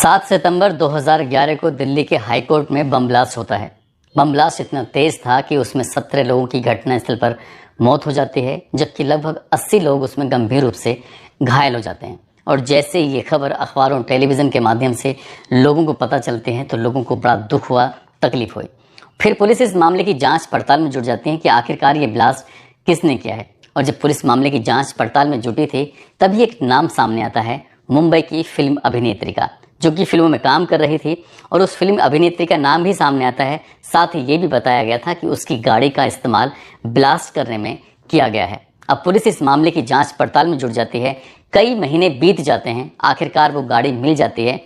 7 सितंबर 2011 को दिल्ली के high court में बम ब्लास्ट होता है। बम ब्लास्ट इतना तेज था कि उसमें 17 लोगों की घटनास्थल पर मौत हो जाती है, जबकि लगभग 80 लोग उसमें गंभीर रूप से घायल हो जाते हैं। और जैसे ये खबर अखबारों टेलीविज़न के माध्यम से लोगों को पता चलती है तो लोगों को बड़ा दुख हुआ, तकलीफ हुई। फिर पुलिस इस मामले की जाँच पड़ताल में जुट जाती है कि आखिरकार ये ब्लास्ट किसने किया है। और जब पुलिस मामले की जाँच पड़ताल में जुटी थी तभी एक नाम सामने आता है मुंबई की फिल्म अभिनेत्री का, जो कि फिल्मों में काम कर रही थी। और उस फिल्म अभिनेत्री का नाम भी सामने आता है। साथ ही ये भी बताया गया था कि उसकी गाड़ी का इस्तेमाल ब्लास्ट करने में किया गया है। अब पुलिस इस मामले की जांच पड़ताल में जुट जाती है। कई महीने बीत जाते हैं, आखिरकार वो गाड़ी मिल जाती है।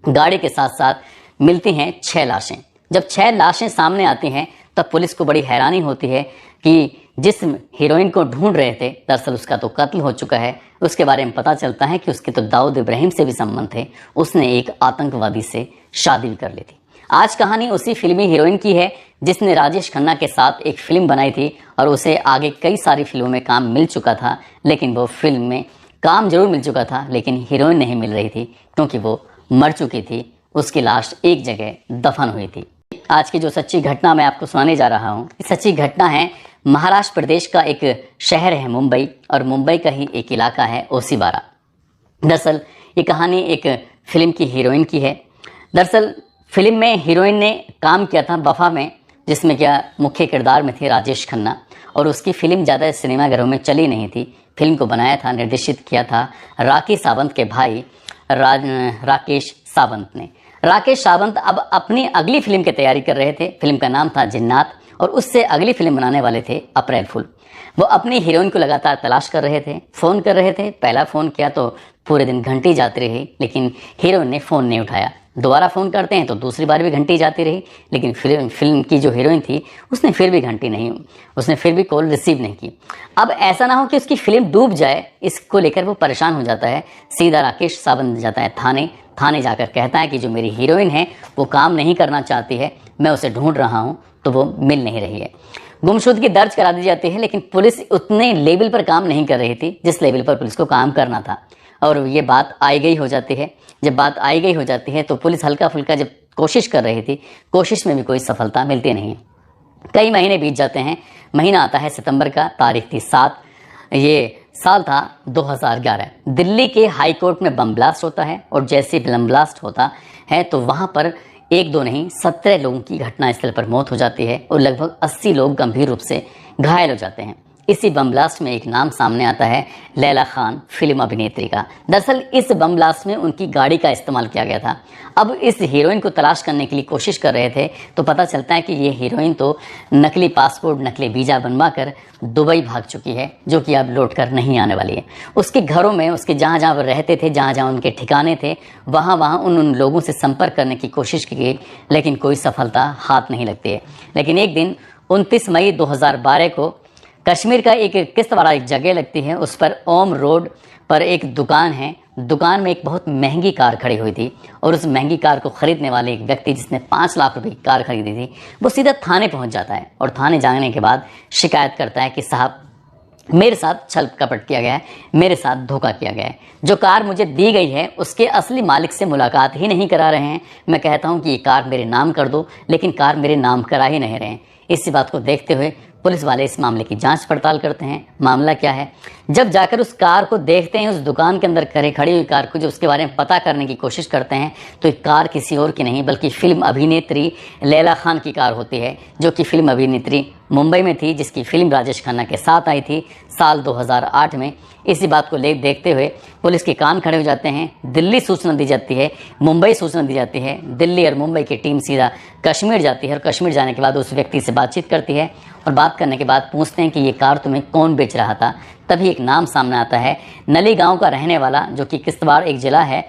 गाड़ी के साथ साथ मिलती हैं 6 लाशें। जब 6 लाशें सामने आती हैं तब पुलिस को बड़ी हैरानी होती है कि जिस हीरोइन को ढूंढ रहे थे दरअसल उसका तो कत्ल हो चुका है। उसके बारे में पता चलता है कि उसके तो दाऊद इब्राहिम से भी संबंध थे, उसने एक आतंकवादी से शादी भी कर ली थी। आज कहानी उसी फिल्मी हीरोइन की है जिसने राजेश खन्ना के साथ एक फिल्म बनाई थी और उसे आगे कई सारी फिल्मों में काम मिल चुका था, लेकिन वो फिल्म में काम जरूर मिल चुका था लेकिन हीरोइन नहीं मिल रही थी क्योंकि वो मर चुकी थी। उसकी लाश एक जगह दफन हुई थी। आज की जो सच्ची घटना मैं आपको सुनाने जा रहा हूँ, सच्ची घटना है महाराष्ट्र प्रदेश का एक शहर है मुंबई, और मुंबई का ही एक इलाका है ओसीवारा। दरअसल ये कहानी एक फिल्म की हीरोइन की है। दरअसल फिल्म में हीरोइन ने काम किया था वफा में, जिसमें क्या मुख्य किरदार में थे राजेश खन्ना, और उसकी फिल्म ज़्यादा सिनेमाघरों में चली नहीं थी। फिल्म को बनाया था, निर्देशित किया था राकेश सावंत के भाई राकेश सावंत ने। राकेश सावंत अब अपनी अगली फिल्म की तैयारी कर रहे थे। फिल्म का नाम था जिन्नात, और उससे अगली फिल्म बनाने वाले थे अप्रैल फूल। वो अपनी हीरोइन को लगातार तलाश कर रहे थे, फ़ोन कर रहे थे। पहला फ़ोन किया तो पूरे दिन घंटी जाती रही, लेकिन हीरोइन ने फ़ोन नहीं उठाया। दोबारा फ़ोन करते हैं तो दूसरी बार भी घंटी जाती रही, लेकिन फिल्म की जो हीरोइन थी उसने फिर भी कॉल रिसीव नहीं की। अब ऐसा ना हो कि उसकी फिल्म डूब जाए, इसको लेकर वो परेशान हो जाता है। सीधा राकेश सावंत जाता है थाने जाकर कहता है कि जो मेरी हीरोइन है वो काम नहीं करना चाहती है, मैं उसे ढूंढ रहा हूँ तो वो मिल नहीं रही है। गुमशुदगी दर्ज करा दी जाती है, लेकिन पुलिस उतने लेवल पर काम नहीं कर रही थी जिस लेवल पर पुलिस को काम करना था, और ये बात आई गई हो जाती है। जब बात आई गई हो जाती है तो पुलिस हल्का फुल्का जब कोशिश कर रही थी, कोशिश में भी कोई सफलता मिलती नहीं। कई महीने बीत जाते हैं। महीना आता है सितंबर का, तारीख थी 7। ये साल था 2011। दिल्ली के हाई कोर्ट में बम ब्लास्ट होता है, और जैसे बम ब्लास्ट होता है तो वहाँ पर एक दो नहीं 17 लोगों की घटनास्थल पर मौत हो जाती है, और लगभग 80 लोग गंभीर रूप से घायल हो जाते हैं। इसी बम ब्लास्ट में एक नाम सामने आता है लैला खान, फिल्म अभिनेत्री का। दरअसल इस बम ब्लास्ट में उनकी गाड़ी का इस्तेमाल किया गया था। अब इस हीरोइन को तलाश करने के लिए कोशिश कर रहे थे तो पता चलता है कि ये हीरोइन तो नकली पासपोर्ट, नकली वीज़ा बनवा कर दुबई भाग चुकी है, जो कि अब लौट कर नहीं आने वाली है। उसके घरों में, उसके जहाँ जहाँ वो रहते थे, जहाँ जहाँ उनके ठिकाने थे, वहाँ उन लोगों से संपर्क करने की कोशिश की गई, लेकिन कोई सफलता हाथ नहीं लगती है। लेकिन एक दिन 29 मई 2012 को कश्मीर का एक किश्तवाड़ा एक जगह लगती है, उस पर ओम रोड पर एक दुकान है। दुकान में एक बहुत महंगी कार खड़ी हुई थी, और उस महंगी कार को ख़रीदने वाले एक व्यक्ति जिसने 5 लाख रुपए की कार खरीदी थी, वो सीधा थाने पहुंच जाता है, और थाने जाने के बाद शिकायत करता है कि साहब मेरे साथ छल कपट किया गया है, मेरे साथ धोखा किया गया है। जो कार मुझे दी गई है उसके असली मालिक से मुलाकात ही नहीं करा रहे हैं। मैं कहता हूं कि ये कार मेरे नाम कर दो, लेकिन कार मेरे नाम करा ही नहीं रहे हैं। इसी बात को देखते हुए पुलिस वाले इस मामले की जांच पड़ताल करते हैं। मामला क्या है, जब जाकर उस कार को देखते हैं, उस दुकान के अंदर खड़ी हुई कार को, जो उसके बारे में पता करने की कोशिश करते हैं, तो एक कार किसी और की नहीं बल्कि फिल्म अभिनेत्री लैला खान की कार होती है, जो कि फिल्म अभिनेत्री मुंबई में थी, जिसकी फिल्म राजेश खन्ना के साथ आई थी साल 2008 में। इसी बात को देखते हुए पुलिस के कान खड़े हो जाते हैं। दिल्ली सूचना दी जाती है, मुंबई सूचना दी जाती है। दिल्ली और मुंबई की टीम सीधा कश्मीर जाती है, और कश्मीर जाने के बाद उस व्यक्ति से बातचीत करती है, और बात करने के बाद पूछते हैं कि ये कार तुम्हें कौन बेच रहा था। तभी एक नाम सामने आता है, नली गाँव का रहने वाला, जो कि किश्तवाड़ एक ज़िला है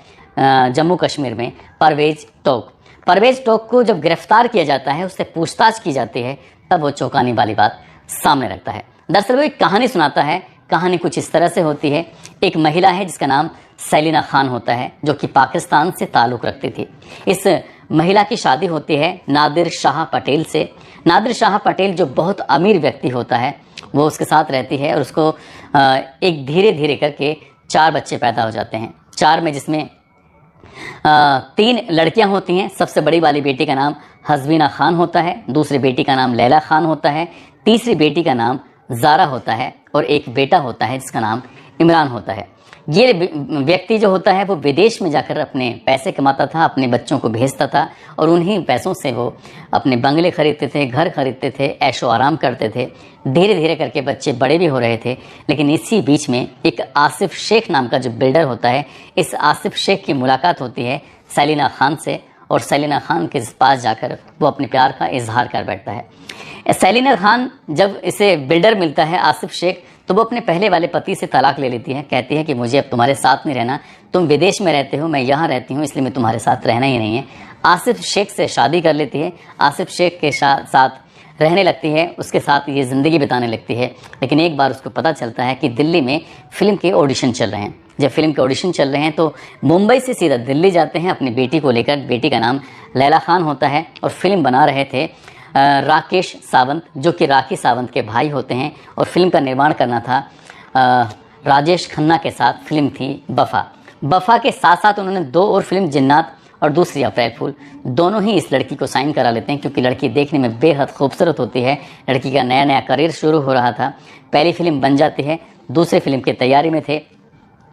जम्मू कश्मीर में, परवेज टोक को जब गिरफ्तार किया जाता है, उससे पूछताछ की जाती है, तब वो चौंकाने वाली बात सामने रखता है। दरअसल वो एक कहानी सुनाता है। कहानी कुछ इस तरह से होती है। एक महिला है जिसका नाम सैलिना खान होता है, जो कि पाकिस्तान से ताल्लुक़ रखती थी। इस महिला की शादी होती है नादिर शाह पटेल से। नादिर शाह पटेल जो बहुत अमीर व्यक्ति होता है, वो उसके साथ रहती है, और उसको एक धीरे धीरे करके 4 बच्चे पैदा हो जाते हैं। 4 में जिसमें तीन लड़कियां होती हैं। सबसे बड़ी वाली बेटी का नाम हसबीना खान होता है, दूसरी बेटी का नाम लैला खान होता है, तीसरी बेटी का नाम ज़ारा होता है और एक बेटा होता है जिसका नाम इमरान होता है। ये व्यक्ति जो होता है वो विदेश में जाकर अपने पैसे कमाता था, अपने बच्चों को भेजता था और उन्हीं पैसों से वो अपने बंगले खरीदते थे, घर खरीदते थे, ऐशो आराम करते थे। धीरे धीरे करके बच्चे बड़े भी हो रहे थे, लेकिन इसी बीच में एक आसिफ शेख नाम का जो बिल्डर होता है, इस आसिफ शेख की मुलाकात होती है सेलिना खान से और सेलिना खान के पास जाकर वो अपने प्यार का इजहार कर बैठता है। सेलिना खान जब इसे बिल्डर मिलता है आसिफ शेख, तो वो अपने पहले वाले पति से तलाक ले लेती है। कहती है कि मुझे अब तुम्हारे साथ नहीं रहना, तुम विदेश में रहते हो, मैं यहाँ रहती हूँ, इसलिए मैं तुम्हारे साथ रहना ही नहीं है। आसिफ शेख से शादी कर लेती है, आसिफ शेख के साथ रहने लगती है, उसके साथ ये ज़िंदगी बिताने लगती है। लेकिन एक बार उसको पता चलता है कि दिल्ली में फ़िल्म के ऑडिशन चल रहे हैं। जब फिल्म के ऑडिशन चल रहे हैं तो मुंबई से सीधा दिल्ली जाते हैं अपनी बेटी को लेकर। बेटी का नाम लैला खान होता है और फिल्म बना रहे थे राकेश सावंत, जो कि राखी सावंत के भाई होते हैं, और फिल्म का निर्माण करना था राजेश खन्ना के साथ। फिल्म थी वफा। वफा के साथ साथ उन्होंने दो और फिल्म जिन्नात और दूसरी अप्रैल फूल, दोनों ही इस लड़की को साइन करा लेते हैं क्योंकि लड़की देखने में बेहद खूबसूरत होती है। लड़की का नया नया करियर शुरू हो रहा था, पहली फिल्म बन जाती है, दूसरी फिल्म की तैयारी में थे,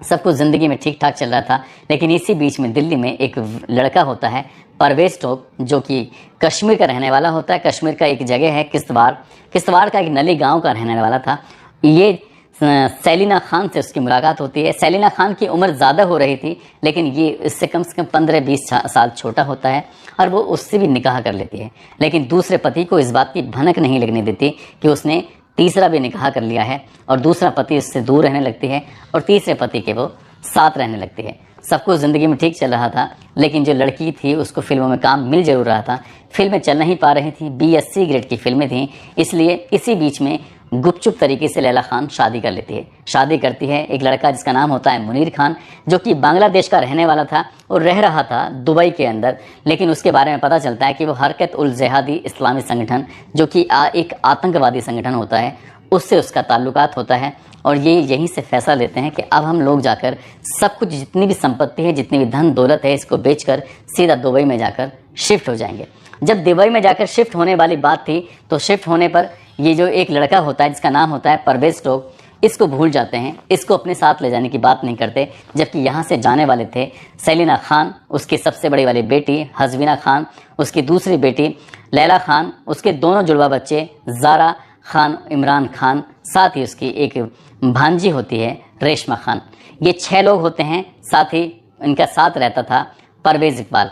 सब कुछ ज़िंदगी में ठीक ठाक चल रहा था। लेकिन इसी बीच में दिल्ली में एक लड़का होता है परवेज़ टोक, जो कि कश्मीर का रहने वाला होता है। कश्मीर का एक जगह है किश्तवाड़ का एक नली गांव का रहने वाला था। ये सेलिना खान से उसकी मुलाकात होती है। सेलिना खान की उम्र ज़्यादा हो रही थी, लेकिन ये इससे कम से कम 15-20 साल छोटा होता है और वो उससे भी निकाह कर लेती है। लेकिन दूसरे पति को इस बात की भनक नहीं लगने देती कि उसने तीसरा भी निकाह कर लिया है और दूसरा पति उससे दूर रहने लगती है और तीसरे पति के वो साथ रहने लगती है। सब कुछ ज़िंदगी में ठीक चल रहा था, लेकिन जो लड़की थी उसको फिल्मों में काम मिल जरूर रहा था। फिल्में चल नहीं पा रही थी, BSc ग्रेड की फिल्में थीं, इसलिए इसी बीच में गुपचुप तरीके से लैला खान शादी कर लेती है। शादी करती है एक लड़का जिसका नाम होता है मुनीर खान, जो कि बांग्लादेश का रहने वाला था और रह रहा था दुबई के अंदर। लेकिन उसके बारे में पता चलता है कि वो हरकत उल जिहादी इस्लामी संगठन, जो कि एक आतंकवादी संगठन होता है, उससे उसका ताल्लुकात होता है और ये यहीं से फैसला लेते हैं कि अब हम लोग जाकर सब कुछ, जितनी भी संपत्ति है, जितनी भी धन दौलत है, इसको बेचकर सीधा दुबई में जाकर शिफ्ट हो जाएंगे। जब दुबई में जाकर शिफ्ट होने वाली बात थी तो शिफ्ट होने पर ये जो एक लड़का होता है जिसका नाम होता है परवेज़ टोक, इसको भूल जाते हैं, इसको अपने साथ ले जाने की बात नहीं करते। जबकि यहाँ से जाने वाले थे सेलिना खान, उसकी सबसे बड़ी वाली बेटी हसबीना खान, उसकी दूसरी बेटी लैला खान, उसके दोनों जुड़वा बच्चे ज़ारा खान, इमरान खान, साथ ही उसकी एक भांजी होती है रेशमा खान। ये 6 लोग होते हैं। साथ ही इनका साथ रहता था परवेज़ इकबाल।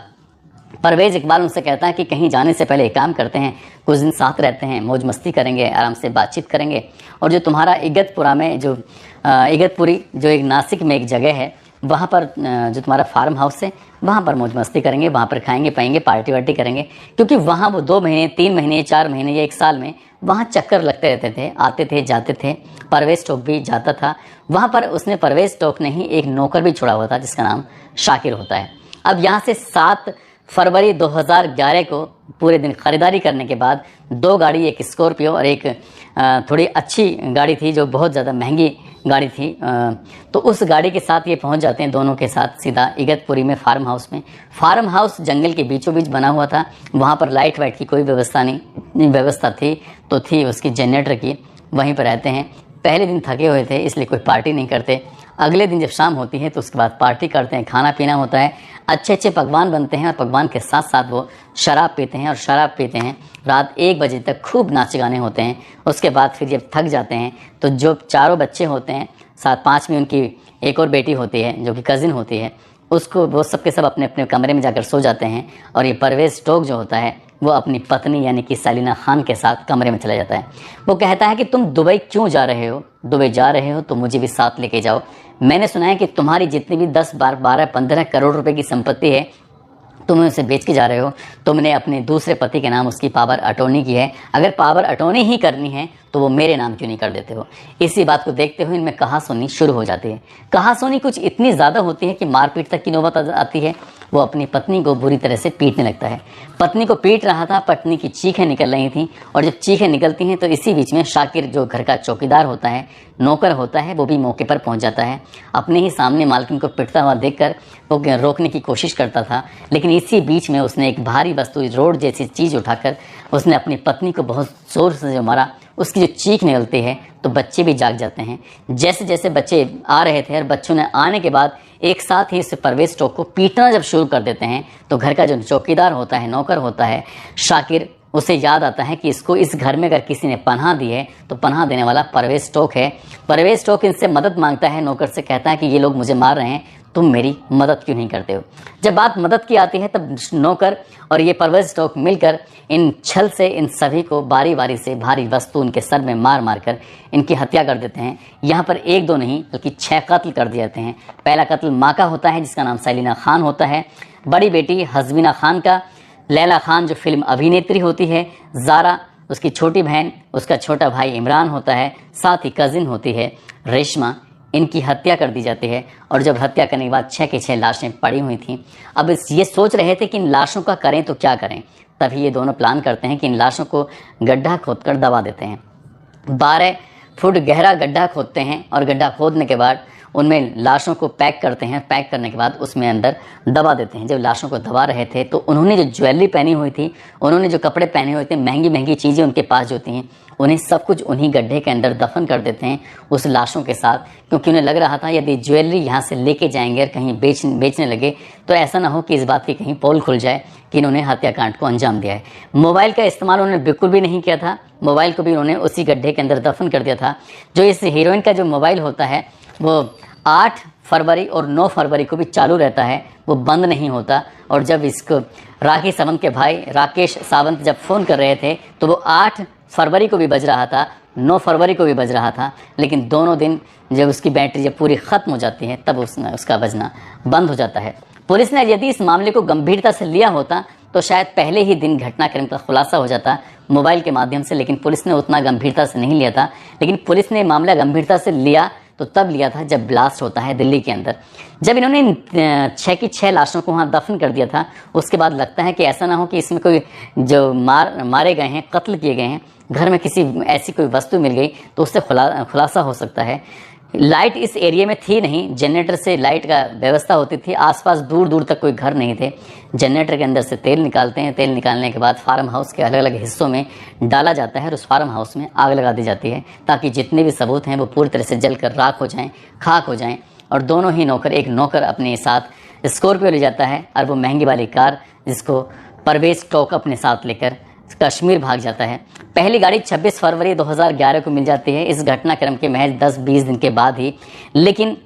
परवेज़ इकबाल उनसे कहता है कि कहीं जाने से पहले एक काम करते हैं, कुछ दिन साथ रहते हैं, मौज मस्ती करेंगे, आराम से बातचीत करेंगे, और जो तुम्हारा इगतपुरा में जो इगतपुरी जो एक नासिक में एक जगह है, वहाँ पर जो तुम्हारा फार्म हाउस है, वहाँ पर मौज मस्ती करेंगे, वहाँ पर खाएंगे पाएंगे, पार्टी वार्टी करेंगे। क्योंकि वहाँ वो 2 महीने 3 महीने 4 महीने या 1 साल में वहाँ चक्कर लगते रहते थे, आते थे जाते थे। परवेज़ टोक भी जाता था वहाँ पर। उसने परवेज़ टोक ने ही एक नौकर भी छोड़ा हुआ था जिसका नाम शाकिर होता है। अब यहाँ से 7 फरवरी 2011 को पूरे दिन ख़रीदारी करने के बाद 2 गाड़ी, एक स्कॉर्पियो और एक थोड़ी अच्छी गाड़ी थी जो बहुत ज़्यादा महंगी गाड़ी थी, तो उस गाड़ी के साथ ये पहुंच जाते हैं दोनों के साथ सीधा इगतपुरी में फार्म हाउस में। फार्म हाउस जंगल के बीचों बीच बना हुआ था, वहाँ पर लाइट वाइट की कोई व्यवस्था नहीं, व्यवस्था थी तो थी उसकी जनरेटर की। वहीं पर रहते हैं। पहले दिन थके हुए थे इसलिए कोई पार्टी नहीं करते। अगले दिन जब शाम होती है तो उसके बाद पार्टी करते हैं, खाना पीना होता है, अच्छे अच्छे पकवान बनते हैं और पकवान के साथ साथ वो शराब पीते हैं और शराब पीते हैं। रात 1 बजे तक खूब नाच गाने होते हैं। उसके बाद फिर जब थक जाते हैं तो जो 4 बच्चे होते हैं, साथ 5 में उनकी एक और बेटी होती है जो कि कज़िन होती है, उसको वो सब के सब अपने अपने कमरे में जाकर सो जाते हैं। और ये परवेज़ टोक जो होता है वो अपनी पत्नी यानी कि सेलिना खान के साथ कमरे में चला जाता है। वो कहता है कि तुम दुबई क्यों जा रहे हो? दुबई जा रहे हो तो मुझे भी साथ लेके जाओ। मैंने सुना है कि तुम्हारी जितनी भी 10, 12, 15 करोड़ रुपए की संपत्ति है तुम उसे बेच के जा रहे हो। तुमने अपने दूसरे पति के नाम उसकी पावर अटॉर्नी की है, अगर पावर अटॉर्नी ही करनी है तो वो मेरे नाम क्यों नहीं कर देते हो? इसी बात को देखते हुए इनमें कहासुनी शुरू हो जाती है। कहासुनी कुछ इतनी ज़्यादा होती है कि मारपीट तक की नौबत आती है। वो अपनी पत्नी को बुरी तरह से पीटने लगता है। पत्नी को पीट रहा था, पत्नी की चीखें निकल रही थी, और जब चीखें निकलती हैं तो इसी बीच में शाकिर जो घर का चौकीदार होता है, नौकर होता है, वो भी मौके पर पहुंच जाता है। अपने ही सामने मालकिन को पिटता हुआ देखकर वो रोकने की कोशिश करता था, लेकिन इसी बीच में उसने एक भारी वस्तु, रोड जैसी चीज़ उठाकर उसने अपनी पत्नी को बहुत ज़ोर से जो मारा, उसकी जो चीख निकलती है तो बच्चे भी जाग जाते हैं। जैसे जैसे बच्चे आ रहे थे और बच्चों ने आने के बाद एक साथ ही इस परवेज टोक को पीटना जब शुरू कर देते हैं तो घर का जो चौकीदार होता है, नौकर होता है, शाकिर, उसे याद आता है कि इसको इस घर में अगर किसी ने पनाह दी है तो पनाह देने वाला परवेज टोक है। परवेज टोक इनसे मदद मांगता है, नौकर से कहता है कि ये लोग मुझे मार रहे हैं, तुम मेरी मदद क्यों नहीं करते हो। जब बात मदद की आती है तब नौकर और ये परवेज टोक मिलकर इन छल से इन सभी को बारी बारी से भारी वस्तु उनके सर में मार मार कर इनकी हत्या कर देते हैं। यहाँ पर एक दो नहीं बल्कि 6 कत्ल कर दिए जाते हैं। पहला कत्ल माँ का होता है जिसका नाम सैलीना खान होता है, बड़ी बेटी हज़मीना खान का, लैला खान जो फिल्म अभिनेत्री होती है, ज़ारा उसकी छोटी बहन, उसका छोटा भाई इमरान होता है, साथ ही कज़िन होती है रेशमा, इनकी हत्या कर दी जाती है। और जब हत्या करने के बाद 6 की 6 लाशें पड़ी हुई थीं। अब ये सोच रहे थे कि इन लाशों का करें तो क्या करें, तभी ये दोनों प्लान करते हैं कि इन लाशों को गड्ढा खोदकर दबा देते हैं। 12 फुट गहरा गड्ढा खोदते हैं और गड्ढा खोदने के बाद उनमें लाशों को पैक करते हैं। पैक करने के बाद उसमें अंदर दबा देते हैं। जब लाशों को दबा रहे थे तो उन्होंने जो ज्वेलरी पहनी हुई थी, उन्होंने जो कपड़े पहने हुए थे, महंगी महंगी चीज़ें उनके पास जो थी, उन्हें सब कुछ उन्हीं गड्ढे के अंदर दफन कर देते हैं उस लाशों के साथ, क्योंकि उन्हें लग रहा था यदि ज्वेलरी यहाँ से लेके जाएंगे और कहीं बेचने लगे तो ऐसा ना हो कि इस बात की कहीं पोल खुल जाए कि इन्होंने हत्याकांड को अंजाम दिया है। मोबाइल का इस्तेमाल उन्होंने बिल्कुल भी नहीं किया था, मोबाइल को भी उन्होंने उसी गड्ढे के अंदर दफन कर दिया था। जो इस हीरोइन का जो मोबाइल होता है वो 8 फरवरी और 9 फरवरी को भी चालू रहता है, वो बंद नहीं होता। और जब इसको राखी सावंत के भाई राकेश सावंत जब फ़ोन कर रहे थे तो वो 8 फरवरी को भी बज रहा था, 9 फरवरी को भी बज रहा था, लेकिन दोनों दिन जब उसकी बैटरी जब पूरी ख़त्म हो जाती है तब उसका बजना बंद हो जाता है। पुलिस ने यदि इस मामले को गंभीरता से लिया होता तो शायद पहले ही दिन घटनाक्रम का खुलासा हो जाता मोबाइल के माध्यम से, लेकिन पुलिस ने उतना गंभीरता से नहीं लिया था। लेकिन पुलिस ने मामला गंभीरता से लिया तो तब लिया था जब ब्लास्ट होता है दिल्ली के अंदर। जब इन्होंने 6 की 6 लाशों को वहाँ दफन कर दिया था, उसके बाद लगता है कि ऐसा ना हो कि इसमें कोई जो मारे गए हैं, कत्ल किए गए हैं, घर में किसी ऐसी कोई वस्तु मिल गई तो उससे खुलासा हो सकता है। लाइट इस एरिया में थी नहीं, जनरेटर से लाइट का व्यवस्था होती थी, आसपास दूर दूर तक कोई घर नहीं थे। जनरेटर के अंदर से तेल निकालते हैं, तेल निकालने के बाद फार्म हाउस के अलग अलग हिस्सों में डाला जाता है और उस फार्म हाउस में आग लगा दी जाती है ताकि जितने भी सबूत हैं वो पूरी तरह से जलकर राख हो जाएं, खाक हो जाएं। और दोनों ही नौकर, एक नौकर अपने साथ स्कॉर्पियो ले जाता है और वो महंगी वाली कार जिसको परवेज टोक अपने साथ लेकर कश्मीर भाग जाता है। पहली गाड़ी 26 फरवरी 2011 को मिल जाती है, इस घटनाक्रम के महज 10-20 दिन के बाद ही। लेकिन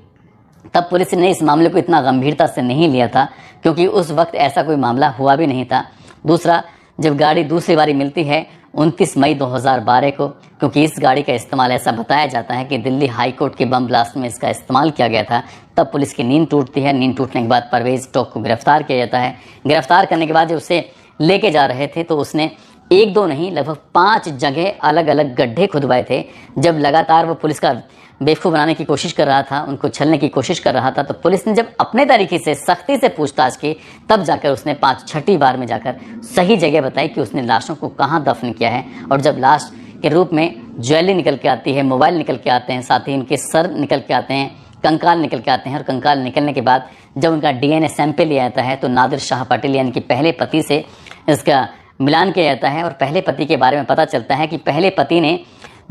तब पुलिस ने इस मामले को इतना गंभीरता से नहीं लिया था क्योंकि उस वक्त ऐसा कोई मामला हुआ भी नहीं था। दूसरा, जब गाड़ी दूसरी बारी मिलती है 29 मई 2012 को, क्योंकि इस गाड़ी का इस्तेमाल ऐसा बताया जाता है कि दिल्ली हाई कोर्ट के बम ब्लास्ट में इसका इस्तेमाल किया गया था, तब पुलिस की नींद टूटती है। नींद टूटने के बाद परवेज टोक को गिरफ्तार किया जाता है। गिरफ्तार करने के बाद जब उसे लेके जा रहे थे तो उसने 1-2 नहीं लगभग 5 जगह अलग अलग गड्ढे खुदवाए थे। जब लगातार वो पुलिस का बेवकूफ़ बनाने की कोशिश कर रहा था, उनको छलने की कोशिश कर रहा था, तो पुलिस ने जब अपने तरीके से सख्ती से पूछताछ की तब जाकर उसने 5-6ठी बार में जाकर सही जगह बताई कि उसने लाशों को कहाँ दफन किया है। और जब लाश के रूप में ज्वेलरी निकल के आती है, मोबाइल निकल के आते हैं, साथ ही उनके सर निकल के आते हैं, कंकाल निकल के आते हैं, और कंकाल निकलने के बाद जब उनका DNA सैंपल लिया जाता है तो नादिर शाह पटेल यानी कि पहले पति से इसका मिलान किया जाता है। और पहले पति के बारे में पता चलता है कि पहले पति ने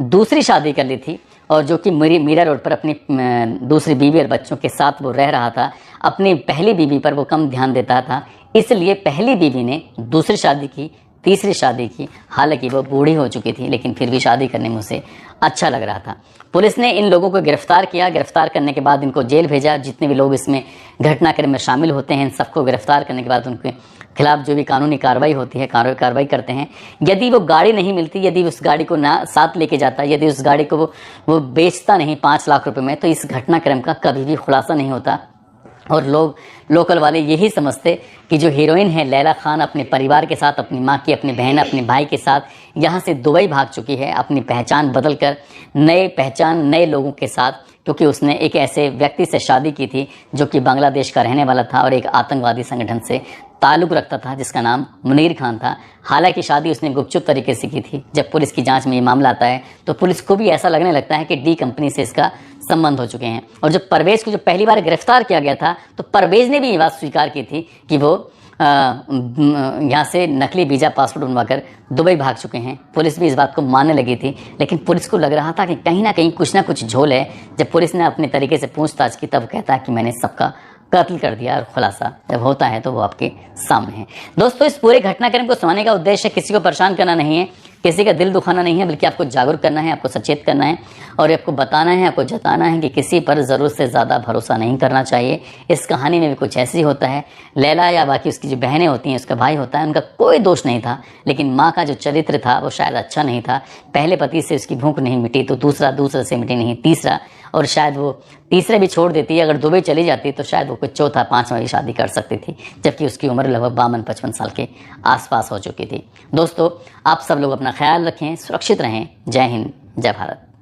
दूसरी शादी कर ली थी और जो कि मीरा रोड पर अपनी दूसरी बीवी और बच्चों के साथ वो रह रहा था। अपनी पहली बीवी पर वो कम ध्यान देता था, इसलिए पहली बीवी ने दूसरी शादी की, तीसरी शादी की। हालांकि वो बूढ़ी हो चुकी थी लेकिन फिर भी शादी करने में उसे अच्छा लग रहा था। पुलिस ने इन लोगों को गिरफ्तार किया। गिरफ्तार करने के बाद इनको जेल भेजा। जितने भी लोग इसमें घटनाक्रम में शामिल होते हैं इन सबको गिरफ्तार करने के बाद उनके खिलाफ जो भी कानूनी कार्रवाई होती है कार्रवाई करते हैं। यदि वो गाड़ी नहीं मिलती, यदि उस गाड़ी को ना साथ लेके जाता, यदि उस गाड़ी को वो बेचता नहीं 5 लाख रुपए में, तो इस घटनाक्रम का कभी भी खुलासा नहीं होता। और लोग लोकल वाले यही समझते कि जो हीरोइन है लैला खान अपने परिवार के साथ, अपनी माँ की, अपनी बहन, अपने भाई के साथ यहाँ से दुबई भाग चुकी है, अपनी पहचान बदल कर नए लोगों के साथ, क्योंकि उसने एक ऐसे व्यक्ति से शादी की थी जो कि बांग्लादेश का रहने वाला था और एक आतंकवादी संगठन से ताल्लुक़ रखता था जिसका नाम मुनीर खान था। हालांकि शादी उसने गुपचुप तरीके से की थी। जब पुलिस की जांच में ये मामला आता है तो पुलिस को भी ऐसा लगने लगता है कि डी कंपनी से इसका संबंध हो चुके हैं। और जब परवेज़ को जो पहली बार गिरफ्तार किया गया था तो परवेज़ ने भी ये बात स्वीकार की थी कि वो यहाँ से नकली वीज़ा पासपोर्ट बनवाकर दुबई भाग चुके हैं। पुलिस भी इस बात को मानने लगी थी, लेकिन पुलिस को लग रहा था कि कहीं ना कहीं कुछ ना कुछ झोल है। जब पुलिस ने अपने तरीके से पूछताछ की तब कहता है कि मैंने सबका कत्ल कर दिया, और खुलासा जब होता है तो वो आपके सामने है। दोस्तों, इस पूरे घटनाक्रम को सुनाने का उद्देश्य किसी को परेशान करना नहीं है, किसी का दिल दुखाना नहीं है, बल्कि आपको जागरूक करना है, आपको सचेत करना है और आपको बताना है, आपको जताना है कि किसी पर ज़रूरत से ज़्यादा भरोसा नहीं करना चाहिए। इस कहानी में भी कुछ ऐसे ही होता है। लैला या बाकी उसकी जो बहनें होती हैं, उसका भाई होता है, उनका कोई दोष नहीं था, लेकिन माँ का जो चरित्र था वो शायद अच्छा नहीं था। पहले पति से उसकी भूख नहीं मिटी तो दूसरे से मिटी नहीं, तीसरा, और शायद वो तीसरे भी छोड़ देती। अगर दुबई चली जाती तो शायद वो कोई चौथा पाँचवा भी शादी कर सकती थी, जबकि उसकी उम्र लगभग 52-55 साल के आसपास हो चुकी थी। दोस्तों, आप सब लोग अपना ख्याल रखें, सुरक्षित रहें। जय हिंद, जय भारत।